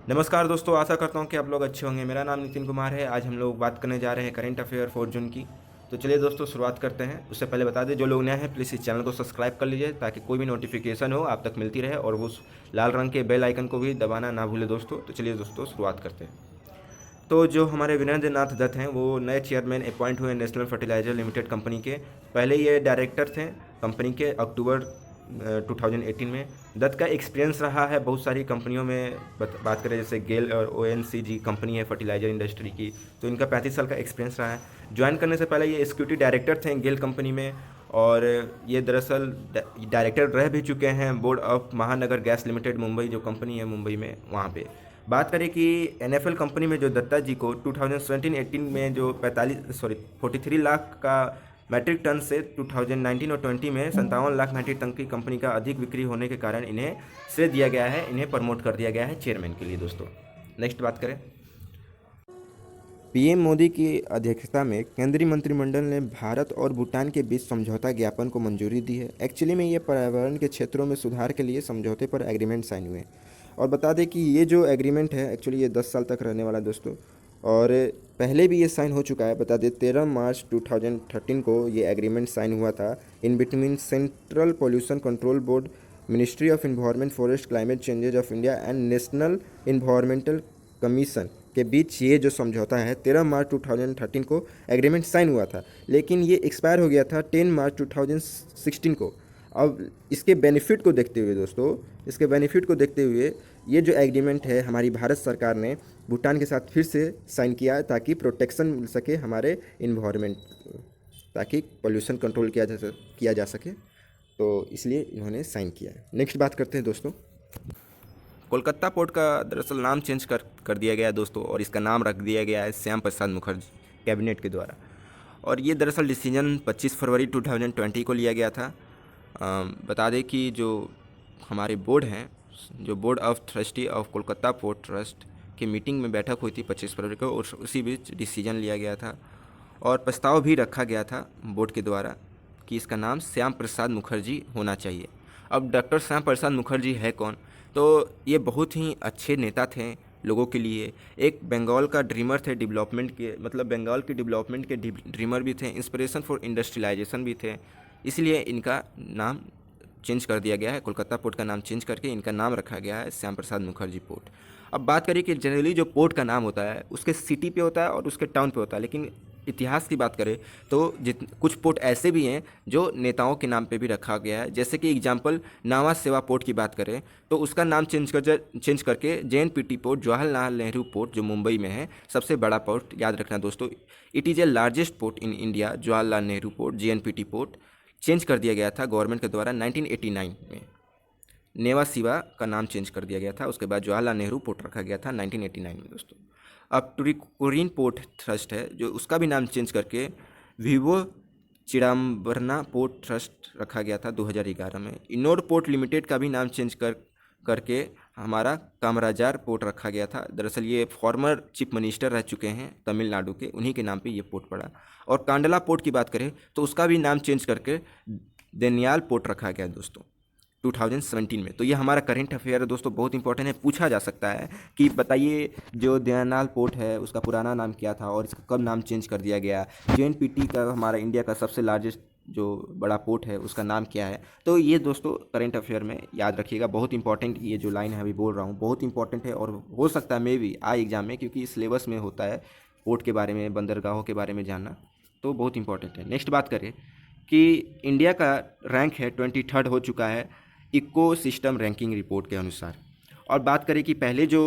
नमस्कार दोस्तों, आशा करता हूँ कि आप लोग अच्छे होंगे। मेरा नाम नितिन कुमार है। आज हम लोग बात करने जा रहे हैं करंट अफेयर 4 जून की। तो चलिए दोस्तों, शुरुआत करते हैं। उससे पहले बता दें, जो लोग नए हैं प्लीज़ इस चैनल को सब्सक्राइब कर लीजिए ताकि कोई भी नोटिफिकेशन हो आप तक मिलती रहे, और वो उस लाल रंग के बेल आइकन को भी दबाना ना भूले दोस्तों। तो चलिए दोस्तों, शुरुआत करते हैं। तो जो हमारे वीरेंद्र नाथ दत्त हैं, वो नए चेयरमैन अपॉइंट हुए नेशनल फर्टिलाइजर लिमिटेड कंपनी के। पहले ये डायरेक्टर थे कंपनी के, अक्टूबर 2018 में। दत्त का एक्सपीरियंस रहा है बहुत सारी कंपनियों में। बात करें जैसे गेल और ONCG कंपनी है फर्टिलाइजर इंडस्ट्री की, तो इनका 35 साल का एक्सपीरियंस रहा है। ज्वाइन करने से पहले ये एक्सिक्यूटिव डायरेक्टर थे गेल कंपनी में, और ये दरअसल डायरेक्टर रह भी चुके हैं बोर्ड ऑफ महानगर गैस लिमिटेड मुंबई, जो कंपनी है मुंबई में, वहाँ पे। बात करें कि NFL कंपनी में जो दत्ता जी को 2017-18 में जो 43 लाख का मैट्रिक टन से 2019 और 20 में 57 लाख मैट्रिक टन की कंपनी का अधिक बिक्री होने के कारण इन्हें श्रेय दिया गया है, इन्हें प्रमोट कर दिया गया है चेयरमैन के लिए दोस्तों। नेक्स्ट बात करें, पीएम मोदी की अध्यक्षता में केंद्रीय मंत्रिमंडल ने भारत और भूटान के बीच समझौता ज्ञापन को मंजूरी दी है। एक्चुअली में ये पर्यावरण के क्षेत्रों में सुधार के लिए समझौते पर एग्रीमेंट साइन हुए। और बता दें कि ये जो एग्रीमेंट है एक्चुअली ये 10 साल तक रहने वाला है दोस्तों, और पहले भी ये साइन हो चुका है। बता दें 13 मार्च 2013 को ये एग्रीमेंट साइन हुआ था in between central pollution control board, ministry of environment forest climate changes of India and national environmental commission के बीच। ये जो समझौता है 13 मार्च 2013 को एग्रीमेंट साइन हुआ था, लेकिन ये एक्सपायर हो गया था 10 मार्च 2016 को। अब इसके बेनिफिट को देखते हुए दोस्तों, इसके बेनिफिट को देखते हुए ये जो एग्रीमेंट है हमारी भारत सरकार ने भूटान के साथ फिर से साइन किया है, ताकि प्रोटेक्शन मिल सके हमारे इन्वायरमेंट, ताकि पोल्यूशन कंट्रोल किया जा सके। तो इसलिए इन्होंने साइन किया है। नेक्स्ट बात करते हैं दोस्तों, कोलकाता पोर्ट का दरअसल नाम चेंज कर दिया गया है दोस्तों, और इसका नाम रख दिया गया है श्याम प्रसाद मुखर्जी कैबिनेट के द्वारा। और ये दरअसल डिसीजन 25 फरवरी 2020 को लिया गया था। बता दें कि जो हमारे बोर्ड हैं, जो board of trustee of Kolkata port trust की मीटिंग में बैठक हुई थी 25 फरवरी को, और उसी बीच डिसीजन लिया गया था और प्रस्ताव भी रखा गया था बोर्ड के द्वारा कि इसका नाम श्याम प्रसाद मुखर्जी होना चाहिए। अब डॉक्टर श्याम प्रसाद मुखर्जी है कौन? तो ये बहुत ही अच्छे नेता थे लोगों के लिए। एक बंगाल का ड्रीमर थे डेवलपमेंट के, मतलब बंगाल के डेवलपमेंट के ड्रीमर भी थे, इंस्पिरेशन फॉर इंडस्ट्रियलाइजेशन भी थे। इसलिए इनका नाम चेंज कर दिया गया है, कोलकाता पोर्ट का नाम चेंज करके इनका नाम रखा गया है श्याम प्रसाद मुखर्जी पोर्ट। अब बात करें कि जनरली जो पोर्ट का नाम होता है उसके सिटी पे होता है और उसके टाउन पे होता है, लेकिन इतिहास की बात करें तो कुछ पोर्ट ऐसे भी हैं जो नेताओं के नाम पे भी रखा गया है। जैसे कि एग्जांपल नावा सेवा पोर्ट की बात करें तो उसका नाम चेंज करके JNPT port, Jawaharlal Nehru port, जो मुंबई में है, सबसे बड़ा पोर्ट, याद रखना दोस्तों, it is a largest port in India, Jawaharlal Nehru port JNPT port, change कर दिया गया था गवर्नमेंट के द्वारा 1989 में। नेवा सिवा का नाम चेंज कर दिया गया था, उसके बाद जवाहरलाल नेहरू पोर्ट रखा गया था 1989 में दोस्तों। अब टुरिकोरिन पोर्ट ट्रस्ट है, जो उसका भी नाम चेंज करके विवो चिदम्बरना पोर्ट ट्रस्ट रखा गया था 2011 में। इनोर पोर्ट लिमिटेड का भी नाम चेंज करके हमारा कामराजार पोर्ट रखा गया था। दरअसल ये फॉर्मर चीफ मिनिस्टर रह चुके हैं तमिलनाडु के, उन्हीं के नाम पे ये पोर्ट पड़ा। और कांडला पोर्ट की बात करें तो उसका भी नाम चेंज करके देनियाल पोर्ट रखा गया दोस्तों 2017 में। तो ये हमारा करंट अफेयर है दोस्तों, बहुत इंपॉर्टेंट है, पूछा जा सकता है कि बताइए जो देनियाल पोर्ट है उसका पुराना नाम क्या था और इसका कब नाम चेंज कर दिया गया। JNPT का, हमारा इंडिया का सबसे लार्जेस्ट जो बड़ा पोर्ट है, उसका नाम क्या है। तो ये दोस्तों करंट अफेयर में याद रखिएगा, बहुत इंपॉर्टेंट, ये जो लाइन है अभी बोल रहा हूँ बहुत इंपॉर्टेंट है, और हो सकता है मे भी आए एग्जाम में, क्योंकि सिलेबस में होता है पोर्ट के बारे में, बंदरगाहों के बारे में जानना, तो बहुत इंपॉर्टेंट है। नेक्स्ट बात करें कि इंडिया का रैंक है 23rd हो चुका है इको सिस्टम रैंकिंग रिपोर्ट के अनुसार। और बात करें कि पहले जो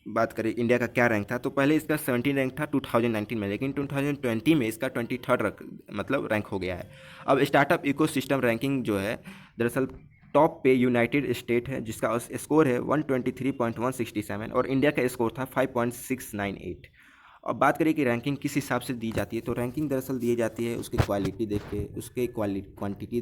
बात करें इंडिया का क्या रैंक था, तो पहले इसका 17 रैंक था 2019 में, लेकिन 2020 में इसका 23rd मतलब रैंक हो गया है। अब स्टार्टअप इको सिस्टम रैंकिंग जो है, दरअसल टॉप पे यूनाइटेड स्टेट है, जिसका स्कोर है 123.167, और इंडिया का स्कोर था 5.698। अब बात करें कि रैंकिंग किस हिसाब से दी जाती है, तो रैंकिंग दरअसल दी जाती है उसकी क्वालिटी देख के, उसके क्वांटिटी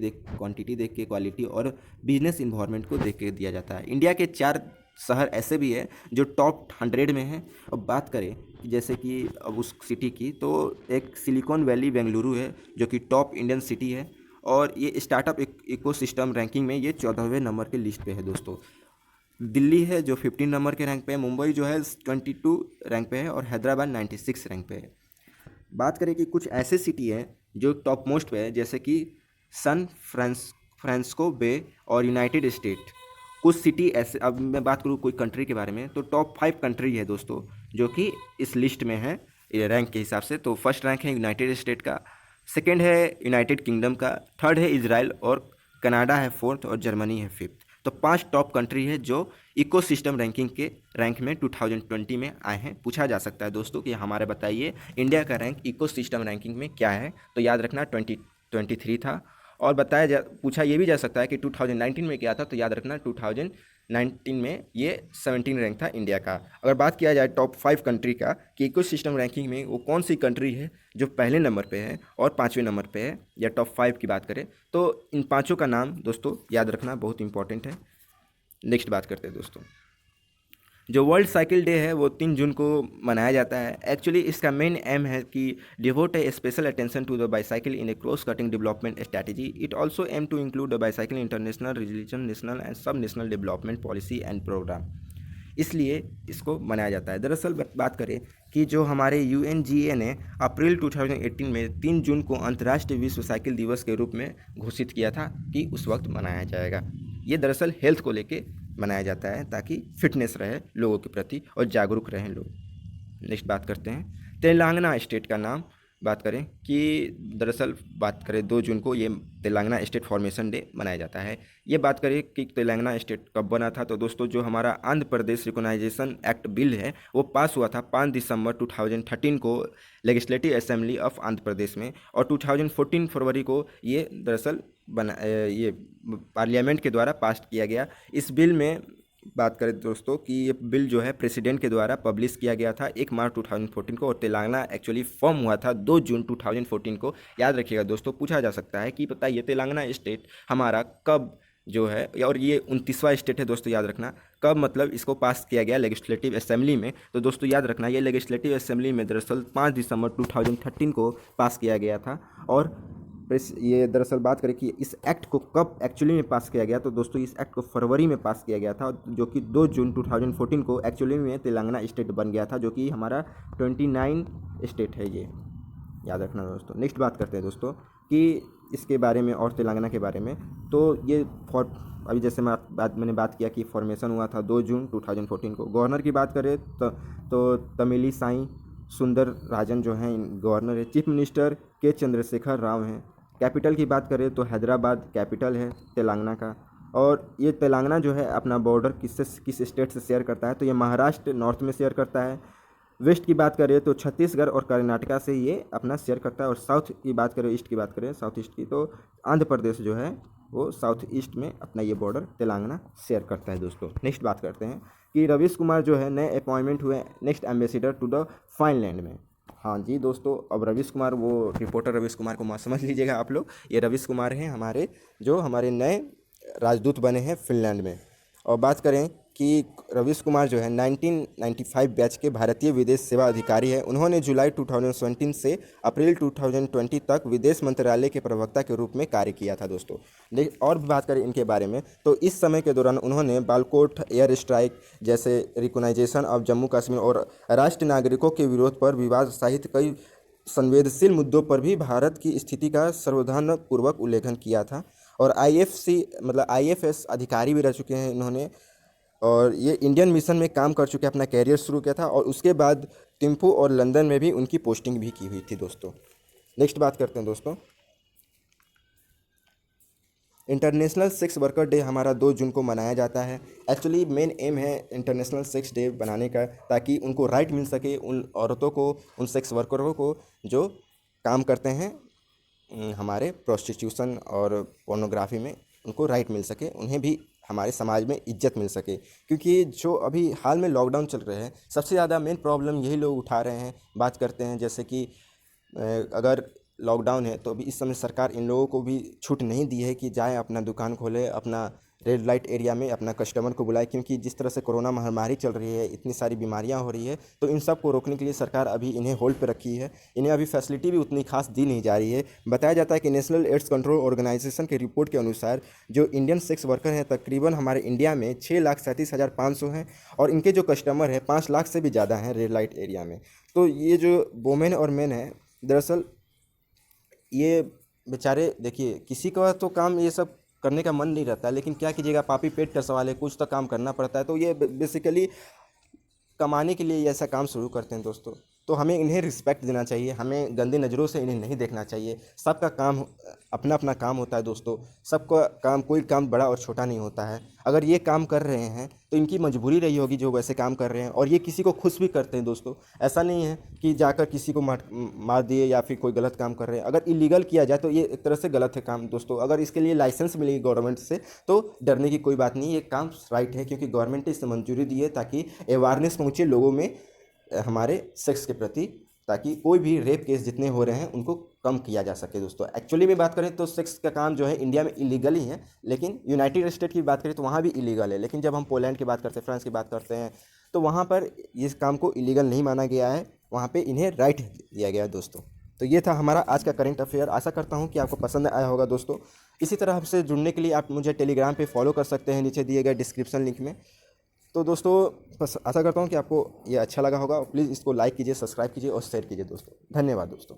देख के, क्वालिटी और बिजनेस इन्वायरमेंट को देख के दिया जाता है। इंडिया के 4 शहर ऐसे भी है जो टॉप 100 में हैं। अब बात करें कि जैसे कि अब उस सिटी की, तो एक सिलिकॉन वैली बेंगलुरु है जो कि टॉप इंडियन सिटी है, और ये स्टार्टअप इकोसिस्टम रैंकिंग में ये 14वें नंबर के लिस्ट पे है दोस्तों। दिल्ली है जो 15 नंबर के रैंक पे है, मुंबई जो है 22 रैंक पे है और हैदराबाद 96 रैंक पे है। बात करें कि कुछ ऐसे सिटी हैं जो टॉप मोस्ट पे है, जैसे कि फ्रांसिस्को बे और यूनाइटेड स्टेट। कुछ सिटी ऐसे, अब मैं बात करूँ कोई कंट्री के बारे में, तो टॉप 5 कंट्री है दोस्तों जो कि इस लिस्ट में है ये रैंक के हिसाब से। तो फर्स्ट रैंक है यूनाइटेड स्टेट का, सेकेंड है यूनाइटेड किंगडम का, थर्ड है इजराइल और कनाडा है फोर्थ और जर्मनी है फिफ्थ। तो 5 टॉप कंट्री है जो इकोसिस्टम रैंकिंग के रैंक में 2020 में आए हैं। पूछा जा सकता है दोस्तों कि हमारे बताइए इंडिया का रैंक इकोसिस्टम रैंकिंग में क्या है, तो याद रखना 2023 था। और पूछा ये भी जा सकता है कि 2019 में क्या था, तो याद रखना 2019 में ये 17 रैंक था इंडिया का। अगर बात किया जाए टॉप 5 कंट्री का कि इकोसिस्टम रैंकिंग में वो कौन सी कंट्री है जो पहले नंबर पे है और 5वें नंबर पे है, या टॉप 5 की बात करें, तो इन पाँचों का नाम दोस्तों याद रखना बहुत इंपॉर्टेंट है। नेक्स्ट बात करते हैं दोस्तों, जो वर्ल्ड साइकिल डे है वो 3 जून को मनाया जाता है। एक्चुअली इसका मेन एम है कि devote a special attention to the bicycle in a cross cutting development strategy. It also aim to include the bicycle international religion national and sub national development policy and programme, इसलिए इसको मनाया जाता है। दरअसल बात करें कि जो हमारे UNGA ने अप्रैल 2018 में 3 जून को अंतर्राष्ट्रीय विश्व साइकिल दिवस के रूप में घोषित किया था कि उस वक्त मनाया जाएगा। ये दरअसल हेल्थ को लेके मनाया जाता है ताकि फिटनेस रहे लोगों के प्रति और जागरूक रहें लोग। नेक्स्ट बात करते हैं तेलंगाना स्टेट का नाम। बात करें कि दरअसल बात करें 2 जून को ये तेलंगाना स्टेट फॉर्मेशन डे मनाया जाता है। ये बात करें कि तेलंगाना स्टेट कब बना था, तो दोस्तों जो हमारा Andhra Pradesh recognition act bill है वो पास हुआ था 5 दिसंबर 2013 को legislative assembly of Andhra Pradesh में, और 2014 फरवरी को ये दरअसल ये पार्लियामेंट के द्वारा पास किया गया। इस बिल में बात करें दोस्तों कि ये बिल जो है प्रेसिडेंट के द्वारा पब्लिश किया गया था 1 मार्च 2014 को, और तेलंगाना एक्चुअली फॉर्म हुआ था 2 जून 2014 को। याद रखिएगा दोस्तों, पूछा जा सकता है कि बताइए तेलंगाना स्टेट हमारा कब जो है, और ये 29वां स्टेट है दोस्तों, याद रखना कब मतलब इसको पास किया गया लेजिस्लेटिव असेंबली में। तो दोस्तों याद रखना ये लेजिस्लेटिव असेंबली में दरअसल 5 दिसंबर 2013 को पास किया गया था। और ये दरअसल बात करें कि इस एक्ट को कब एक्चुअली में पास किया गया, तो दोस्तों इस एक्ट को फरवरी में पास किया गया था, जो कि 2 जून 2014 को एक्चुअली में तेलंगाना स्टेट बन गया था, जो कि हमारा 29 स्टेट है ये, याद रखना दोस्तों। नेक्स्ट बात करते हैं दोस्तों कि इसके बारे में और तेलंगाना के बारे में। तो ये अभी जैसे मैंने बात किया कि फॉर्मेशन हुआ था 2 जून 2014 को। गवर्नर की बात करें तो तमिली साई सुंदर राजन जो हैं गवर्नर है। चीफ मिनिस्टर के चंद्रशेखर राव हैं। कैपिटल की बात करें तो हैदराबाद कैपिटल है तेलंगाना का। और ये तेलंगाना जो है अपना बॉर्डर किस स्टेट से शेयर करता है, तो ये महाराष्ट्र नॉर्थ में शेयर करता है। वेस्ट की बात करें तो छत्तीसगढ़ और कर्नाटका से ये अपना शेयर करता है। और साउथ की बात करें, ईस्ट की बात करें साउथ ईस्ट की, तो आंध्र प्रदेश जो है वो साउथ ईस्ट में अपना ये बॉर्डर तेलंगाना शेयर करता है दोस्तों। नेक्स्ट बात करते हैं कि रवीश कुमार जो है नए अपॉइंटमेंट हुए नेक्स्ट एम्बेसडर टू द फाइनलैंड में। हाँ जी दोस्तों, अब रवीश कुमार, वो रिपोर्टर रवीश कुमार को मत समझ लीजिएगा आप लोग, ये रवीश कुमार हैं हमारे नए राजदूत बने हैं फिनलैंड में। और बात करें कि रवीश कुमार जो है 1995 बैच के भारतीय विदेश सेवा अधिकारी है। उन्होंने जुलाई 2017 से अप्रैल 2020 तक विदेश मंत्रालय के प्रवक्ता के रूप में कार्य किया था दोस्तों। और भी बात करें इनके बारे में तो इस समय के दौरान उन्होंने बालाकोट एयर स्ट्राइक जैसे रिकोगनाइजेशन ऑफ जम्मू कश्मीर और राष्ट्रीय नागरिकों के विरोध पर विवाद सहित कई संवेदनशील मुद्दों पर भी भारत की स्थिति का सावधानपूर्वक उल्लेखन किया था। और IFS अधिकारी भी रह चुके हैं इन्होंने, और ये इंडियन मिशन में काम कर चुके हैं, अपना कैरियर शुरू किया था। और उसके बाद थिम्पू और लंदन में भी उनकी पोस्टिंग भी की हुई थी दोस्तों। नेक्स्ट बात करते हैं दोस्तों, इंटरनेशनल सेक्स वर्कर डे हमारा 2 जून को मनाया जाता है। एक्चुअली मेन एम है इंटरनेशनल सेक्स डे बनाने का, ताकि उनको राइट मिल सके, उन औरतों को, उन सेक्स वर्करों को जो काम करते हैं हमारे प्रोस्टिट्यूशन और पोर्नोग्राफी में, उनको राइट मिल सके, उन्हें भी हमारे समाज में इज्जत मिल सके। क्योंकि जो अभी हाल में लॉकडाउन चल रहे हैं, सबसे ज़्यादा मेन प्रॉब्लम यही लोग उठा रहे हैं। बात करते हैं जैसे कि अगर लॉकडाउन है तो अभी इस समय सरकार इन लोगों को भी छूट नहीं दी है कि जाएं अपना दुकान खोलें, अपना रेड लाइट एरिया में अपना कस्टमर को बुलाए, क्योंकि जिस तरह से कोरोना महामारी चल रही है, इतनी सारी बीमारियां हो रही है, तो इन सब को रोकने के लिए सरकार अभी इन्हें होल्ड पे रखी है। इन्हें अभी फैसिलिटी भी उतनी खास दी नहीं जा रही है। बताया जाता है कि नेशनल एड्स कंट्रोल ऑर्गेनाइजेशन की रिपोर्ट के अनुसार जो इंडियन सेक्स वर्कर हैं तकरीबन हमारे इंडिया में 6,37,500 हैं, और इनके जो कस्टमर हैं 5 लाख से भी ज़्यादा हैं रेड लाइट एरिया में। तो ये जो वोमेन और मेन है, दरअसल ये बेचारे, देखिए किसी का तो काम ये सब करने का मन नहीं रहता है, लेकिन क्या कीजिएगा, पापी पेट का सवाल है, कुछ तो काम करना पड़ता है। तो ये बेसिकली कमाने के लिए ये ऐसा काम शुरू करते हैं दोस्तों। तो हमें इन्हें रिस्पेक्ट देना चाहिए, हमें गंदी नज़रों से इन्हें नहीं देखना चाहिए। सबका काम अपना अपना काम होता है दोस्तों, सबका काम, कोई काम बड़ा और छोटा नहीं होता है। अगर ये काम कर रहे हैं तो इनकी मजबूरी रही होगी जो वैसे काम कर रहे हैं, और ये किसी को खुश भी करते हैं दोस्तों। ऐसा नहीं है कि जाकर किसी को मार दिए या फिर कोई गलत काम कर रहे हैं। अगर इलीगल किया जाए तो ये एक तरह से गलत है काम दोस्तों। अगर इसके लिए लाइसेंस मिलेगी गवर्नमेंट से तो डरने की कोई बात नहीं, ये काम राइट है, क्योंकि गवर्नमेंट ने इसे मंजूरी दी है ताकि अवेयरनेस पहुँचे लोगों में हमारे सेक्स के प्रति, ताकि कोई भी रेप केस जितने हो रहे हैं उनको कम किया जा सके दोस्तों। एक्चुअली में बात करें तो सेक्स का काम जो है इंडिया में इलीगल ही है, लेकिन यूनाइटेड स्टेट की बात करें तो वहाँ भी इलीगल है। लेकिन जब हम पोलैंड की बात करते हैं, फ्रांस की बात करते हैं, तो वहाँ पर इस काम को इलीगल नहीं माना गया है, वहाँ पे इन्हें राइट दिया गया है दोस्तों। तो ये था हमारा आज का करंट अफेयर। आशा करता हूँ कि आपको पसंद आया होगा दोस्तों। इसी तरह हमसे जुड़ने के लिए आप मुझे टेलीग्राम पे फॉलो कर सकते हैं, नीचे दिए गए डिस्क्रिप्शन लिंक में। तो दोस्तों बस आशा करता हूँ कि आपको ये अच्छा लगा होगा। प्लीज़ इसको लाइक कीजिए, सब्सक्राइब कीजिए और शेयर कीजिए दोस्तों। धन्यवाद दोस्तों।